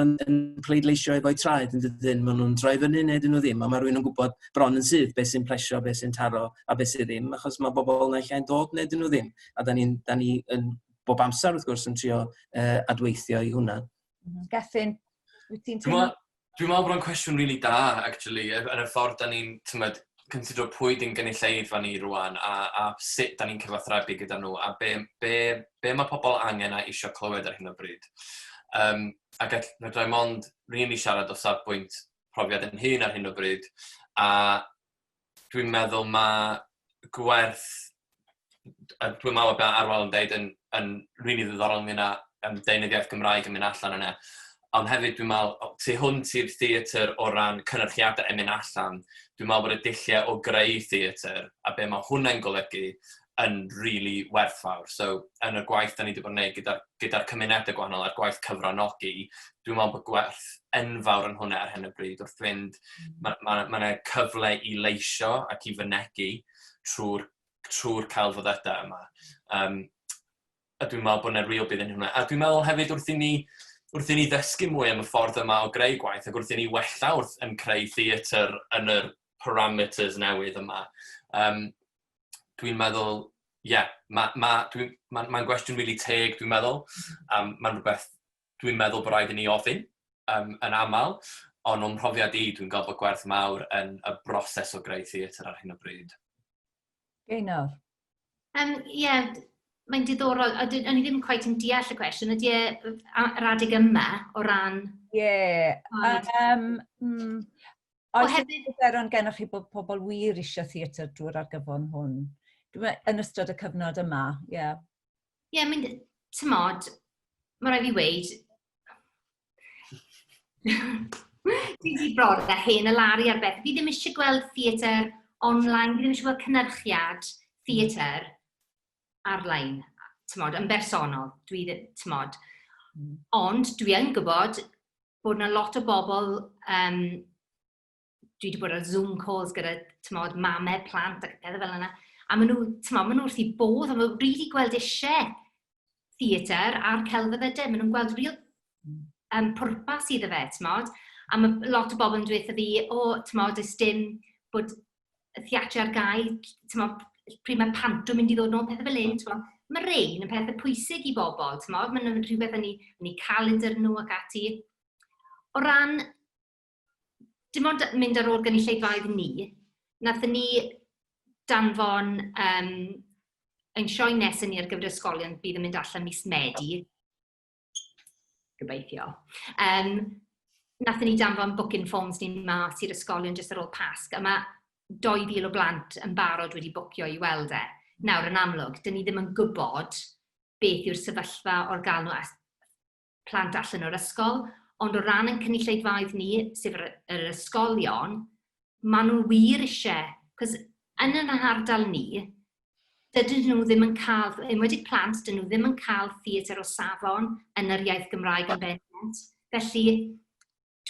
yn pleidleisio efo'u traed yn dydyn, maen nhw'n troi fyny neu dyn nhw ddim, a mae rhywun yn gwybod bron yn sydd beth sy'n plesio, beth sy'n taro a beth sy'n ddim, achos mae bobl yn eich dod neu dyn nhw ddim. A da ni yn bob amser wrth gwrs yn trio adweithio i hwnna. Gethin, wyt ti'n teimlo? Dwi'n meddwl bod o'n cwestiwn really da, actually, yn y ffordd da ni'n considero pwy di'n gynulleidfa ni rwan a sut da ni'n cyfathrebu gyda nhw a be mae pobl angen a eisiau clywed ar hyn o bryd. Ac rydw i mond rili siarad o safbwynt profiad yn hun ar hyn o bryd, a dwi'n meddwl mae gwerth, dwi'n meddwl beth Arwel yn dweud yn rili ddiddorol ynglyn â deunyddiaeth Gymraeg yn mynd allan yna, ond hefyd dwi'n meddwl, tu hwnt i'r theatr o ran cynnyrchiadau yn mynd allan, dwi'n meddwl bod y dulliau o greu theatr a be mae hwnna'n golygu yn rili werthfawr. So, yn y gwaith da ni wedi bod yn gwneud gyda'r cymunedau gwahanol a'r gwaith cyfranogi, dwi'n meddwl bod gwerth enfawr yn hwnna ar hyn o bryd wrth fynd, mae cyfle i leisio ac i fynegu trwy'r celfyddydau yma. A dwi'n meddwl bod yna real bydd yn hwnna. A dwi'n meddwl hefyd wrth i ni ddysgu mwy am y ffordd yma o greu gwaith, ac wrth i ni wella yn creu theatr yn yr parameters newydd yma. Dwi'n meddwl, mae'n gwestiwn rili teg, dwi'n meddwl. Mae'n rhywbeth dwi'n meddwl bod rhaid i ni ofyn yn aml, ond o'n profiad i, dwi'n gweld bod gwerth mawr yn y broses o greu theatr ar hyn o bryd. Geinor? Mae'n diddorol, o'n i ddim cweit yn deall y cwestiwn, ydy yr adeg yma o ran... Oes ydy'n gennych chi bod pobl wir eisiau theatr drwy'r argyfon hwn? Yn ystod y cyfnod yma, mae'n, tymod, mae rhaid fi weid, dwi wedi bron a hen y lari ar beth. Fi ddim eisiau gweld theatr online, fi ddim eisiau gweld cynnyrchiad theatr ar-lein, tymod, yn bersonol, tymod. Ond dwi yn gwybod bod yna lot o bobl, dwi wedi bod ar Zoom calls gyda, tymod, mamau, plant ac pethau fel yna, a maen nhw wrth i bodd, a maen nhw rili gweld eisiau theatr a'r celfyddydau, maen nhw'n gweld real pwrpas iddo fe, tymod, a mae lot o bobl yn dweud fi, tymod, ys dim bod y theatr ar gael, tymod, pryd mae pantwm mynd i ddod nôl pethau fel un, tymod, mae rein yn pethau pwysig i bobl, tymod, maen nhw'n rhywbeth yn eu calendar nhw ac ati. O ran, dim ond mynd ar ôl gynulleidfaidd ni, nathon ni danfon ein sioe nesaf ni ar gyfer ysgolion bydd yn mynd allan mis Medi. Gobeithio. Nathon ni danfon booking forms ni mas i'r ysgolion jyst ar ôl Pasg, a mae 2,000 o blant yn barod wedi bwcio i weld e. Nawr, yn amlwg, dyn ni ddim yn gwybod beth yw'r sefyllfa o'r gael nhw plant allan o'r ysgol, ond o ran yn cynulleidfaoedd ni, sef yr ysgolion, maen nhw wir eisiau, cos yn yn ardal ni, dydyn nhw ddim yn cael, wedi plant, dydyn nhw ddim yn cael theatr o safon yn yr iaith Gymraeg yn bennant. Felly,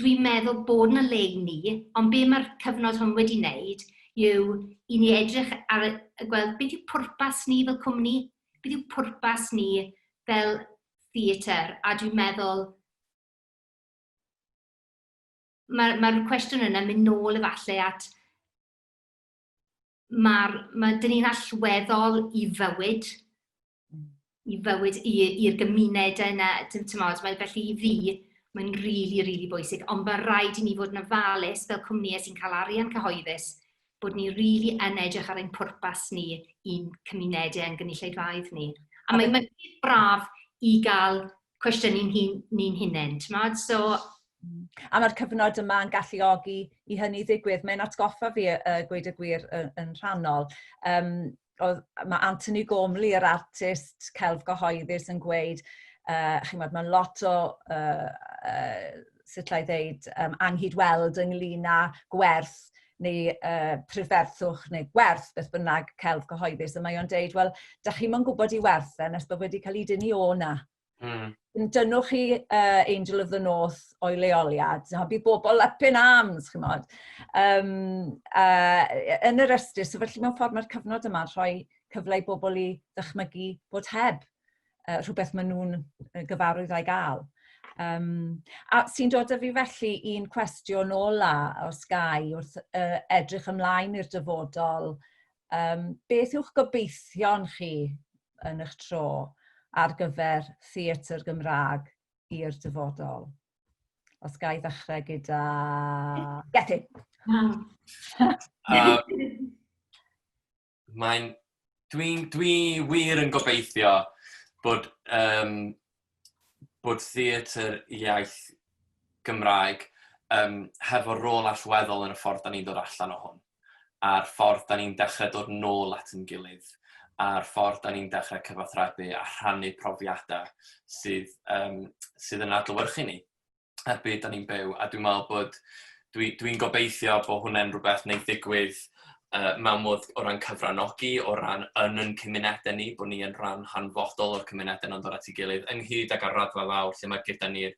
dwi'n meddwl bod yna le i ni, ond be mae'r cyfnod hwn wedi wneud yw i ni edrych ar gweld beth yw pwrpas ni fel cwmni, beth yw pwrpas ni fel theatr, a dwi'n meddwl mae'r cwestiwn yna mynd nôl efallai at dyn ni'n allweddol i fywyd, i'r gymunedau yna, felly i fi, mae'n rili bwysig, ond mae'n rhaid i ni fod yn ofalus fel cwmnïau sy'n cael arian cyhoeddus, bod ni rili yn edrych ar ein pwrpas ni i'n cymunedau yn gynulleidfaoedd ni. A mae'n braf i gael cwestiwn ni'n hunain, so... A mae'r cyfnod yma yn galluogi i hynny ddigwydd. Mae'n atgoffa fi, gweud y gwir, yn rhannol. Mae Anthony Gormley, yr artist celf gyhoeddus, yn gweud, mae lot o, sut lai ddeud, anghydweld ynglyn â gwerth neu prifferthwch neu gwerth beth bynnag celf gyhoeddus. A mae o'n deud, wel, da chi'n mynd gwybod i werth nes bod wedi cael ei dynnu o na. Dynwch chi Angel of the North o'i leoliad, bydd bobl up in arms, chi'n modd. Yn yr ystys, so felly mewn ffordd mae'r cyfnod yma'n rhoi cyfle i bobl i ddychmygu bod heb rhywbeth maen nhw'n gyfarwydd â'i gael. A sy'n dod â fi felly un cwestiwn ola o Sky wrth edrych ymlaen i'r dyfodol. Beth yw'ch gobeithio'n chi yn eich tro ar gyfer Theatr Gymraeg i'r dyfodol? Os gai ddechrau gyda Gethin. Dwi wir yn gobeithio bod Theatr iaith Gymraeg hefo rôl allweddol yn y ffordd da ni'n dod allan o hwn, a'r ffordd da ni'n dechrau dod nôl at yn gilydd, a'r ffordd da ni'n dechrau cyfathrebu a rhannu profiadau sydd yn adlewyrchu ni ar byd da ni'n byw. A dwi'n meddwl bod dwi'n gobeithio bod hwnna'n rhywbeth wneud ddigwydd mewn modd o ran cyfranogi, o ran yn cymunedau ni, bod ni yn rhan hanfodol o'r cymunedau yn dod at ei gilydd, ynghyd ag ar raddfa fawr lle mae gyda ni'r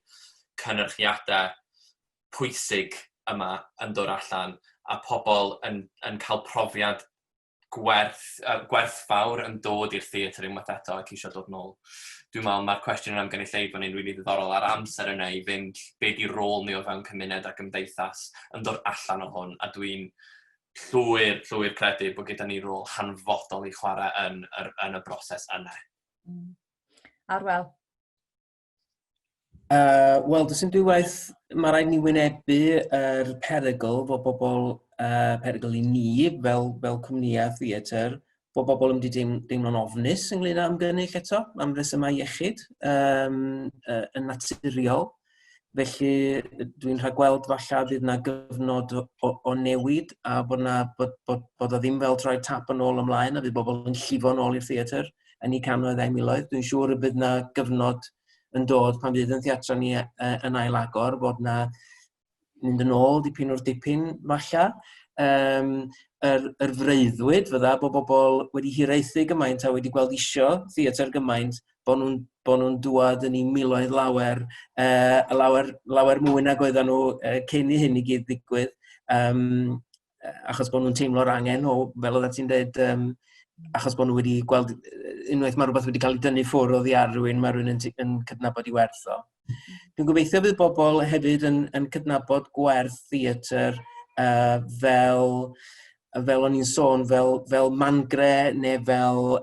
cynhyrchiadau pwysig yma yn dod allan, a pobl yn cael profiad gwerthfawr yn dod i'r theatr unwaith eto ac eisiau dod nôl. Dwi'n meddwl mae'r cwestiwn am gynulleidfa ni'n rili ddiddorol ar amser yna i fynd beth i rôl ni o fewn cymuned a gymdeithas yn dod allan o hwn, a dwi'n llwyr credu bod gyda ni rôl hanfodol i chwarae yn y broses yna. Arwel? Wel, does dim dwywaith, mae rhaid ni wynebu yr perygl bod bobl, perygl i ni fel cwmnïau theatr, bod bobl yn mynd i deimlo'n ofnus ynglyn â ymgynnull eto, am resymau iechyd yn naturiol. Felly dwi'n rhagweld falle bydd yna gyfnod o newid a bod o ddim fel troi tap yn ôl ymlaen a bydd bobl yn llifo nôl i'r theatr yn ei cannoedd a miloedd. Dwi'n siŵr y bydd yna gyfnod yn dod pan bydd yn theatra ni yn ail-agor, bod yna mynd yn ôl dipyn o'r dipyn falle. Yr freuddwyd fydda bod bobl wedi hiraethu gymaint a wedi gweld isio theatr gymaint bod nhw'n dŵad yn ei miloedd lawer, lawer mwy nag oedden nhw cyn i hyn i gyd ddigwydd, achos bod nhw'n teimlo'r angen o, fel oeddet ti'n dweud, achos bod nhw wedi gweld, unwaith mae rhywbeth wedi cael ei dynnu ffwrdd oddi ar rhywun, mae rhywun yn cydnabod i werth o. Dwi'n gobeithio bydd bobl hefyd yn cydnabod gwerth theatr fel o'n i'n sôn, fel mangre neu fel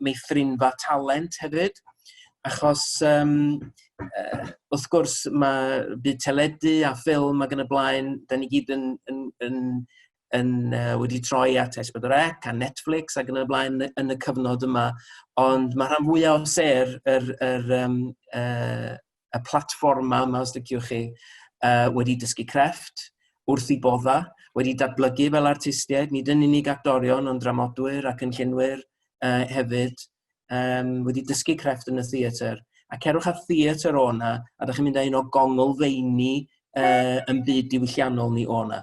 meithrinfa talent hefyd. Achos, wrth gwrs, mae byd teledu a ffilm ac yn y blaen, da ni gyd wedi troi at S4C a Netflix ac yn y blaen yn y cyfnod yma, ond mae rhan fwyaf o ser y platfforma yma, os liciwch chi, wedi dysgu crefft, wrth i bodda, wedi datblygu fel artistiaid, nid yn unig actorion, ond dramodwyr ac yn llunwyr, hefyd wedi dysgu crefft yn y theatr. A cerwch ar Theatr o'na, a da chi'n mynd â un o gongolfeini yn byd diwylliannol ni o'na.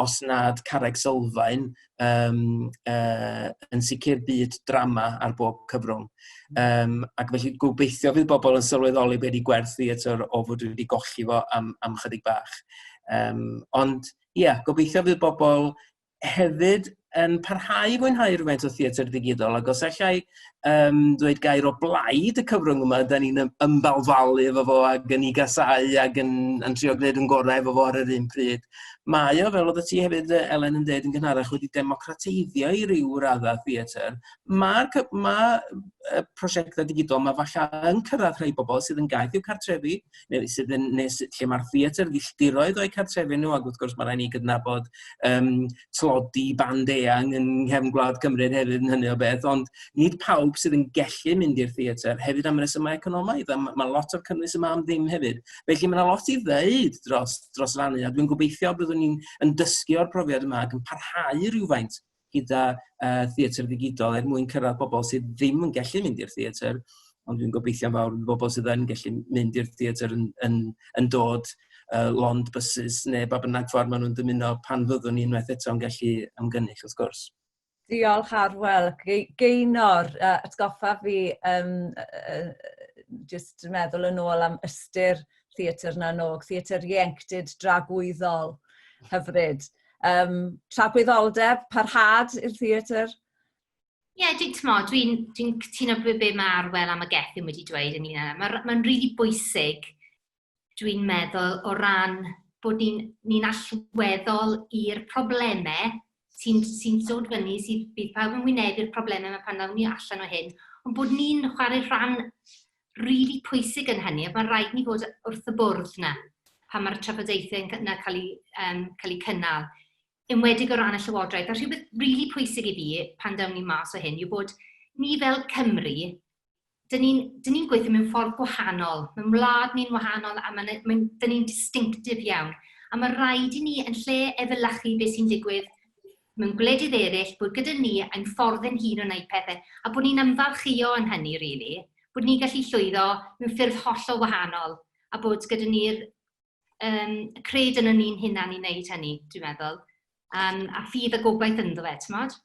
Os nad carreg sylfaen, yn sicr byd drama ar bob cyfrwng. Ac felly gobeithio fydd bobl yn sylweddoli be di gwerth theatr o fod wedi golli fo am chydig bach. Ond, gobeithio fydd bobl hefyd yn parhau i fwynhau rhywfaint o theatr digidol, ac os allai dweud gair o blaid y cyfrwng yma, da ni'n ymbalfalu efo fo ac yn ei gasau ac yn trio gwneud yn gorau efo fo ar yr un pryd. Mae o, fel oedd y ti hefyd, Elen, yn dweud yn gynharach, wedi democrateiddio i ryw raddau theatr. Mae prosiectau digidol yma falle yn cyrraedd rhai bobl sydd yn gaeth i'w cartrefi, neu lle mae'r theatr ddilltiroedd o'i cartrefi nhw, ac wrth gwrs mae rhaid ni gydnabod tlodi band eang yn nghefn Gwlad Cymru hefyd yn hynny o beth, ond nid pawb sydd yn gallu mynd i'r theatr hefyd am resymau economaidd, a mae lot o'r cynnwys yma am ddim hefyd. Felly mae yna lot i ddeud dros rannu, a dwi'n gobeithio byddwn ni'n dysgu o'r profiad yma ac yn parhau rhywfaint gyda theatr ddigidol mwyn cyrraedd bobl sydd ddim yn gallu mynd i'r theatr, ond dwi'n gobeithio fawr bobl sydd yn gallu mynd i'r theatr yn dod lond buses neu ba bynnag ffordd maen nhw'n dymuno pan fyddwn ni unwaith eto yn gallu ymgynnull, wrth gwrs. Diolch Arwel. Geinor, atgoffa fi just meddwl yn ôl am ystyr theatr na nog, theatr ieuenctid dragwyddol hyfryd. Tragwyddoldeb, parhad i'r theatr? Dwi'n cytuno be mae Arwel am y Gethin wedi dweud yn un. Mae'n rili bwysig, dwi'n meddwl, o ran bod ni'n allweddol i'r problemau sy'n dod fyny, sydd bydd pawb yn wynebu'r problemau mae pan nawn ni allan o hyn, ond bod ni'n chwarae rhan rili pwysig yn hynny, a mae'n rhaid ni fod wrth y bwrdd yna, pan mae'r trafodaethau yna cael eu cynnal. Enwedig o ran y llywodraeth, a rhywbeth rili pwysig i fi pan dawn ni mas o hyn, yw bod ni fel Cymru, dyn ni'n gweithio mewn ffordd gwahanol, mewn wlad ni'n wahanol, a dyn ni'n distinctif iawn. A mae rhaid i ni yn lle efelychu beth sy'n digwydd mewn gwledydd eraill, bod gyda ni ein ffordd yn hun o wneud pethau, a bod ni'n ymfalchio yn hynny, really, bod ni'n gallu llwyddo mewn ffyrdd hollol wahanol, a bod gyda ni'r cred yn ni'n hunan i wneud hynny, dwi'n meddwl, a ffydd y gobaith ynddo fe, t'mod?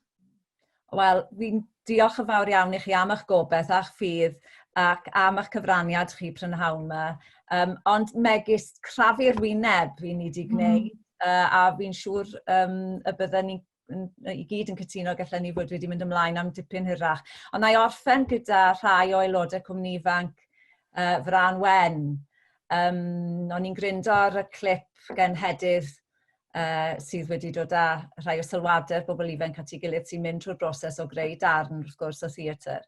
Wel, fi'n diolch yn fawr iawn i chi am eich gobaith a'ch ffydd ac am eich cyfraniad chi prynhawn yma. Ond megis crafu'r wyneb fi'n ni wedi gwneud, a fi'n siŵr y bydden ni i gyd yn cytuno gallen ni fod wedi mynd ymlaen am dipyn hirach. Ond na i orffen gyda rhai o aelodau cwmni ifanc Frân Wen. O'n i'n gryndo ar y clip genhedydd sydd wedi dod â rhai o sylwadau'r bobl ifanc at ei gilydd sy'n mynd trwy'r broses o greu darn wrth gwrs o theatr.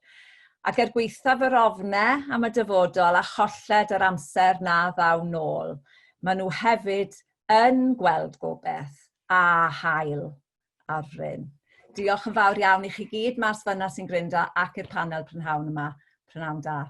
Ac gweithaf yr ofnau am y dyfodol a cholled yr amser na ddaw nôl, maen nhw hefyd yn gweld gobaith a hael arfryn. Diolch yn fawr iawn i chi gyd mas fyna sy'n gryndo ac i'r panel prynhawn yma. Prynhawn da.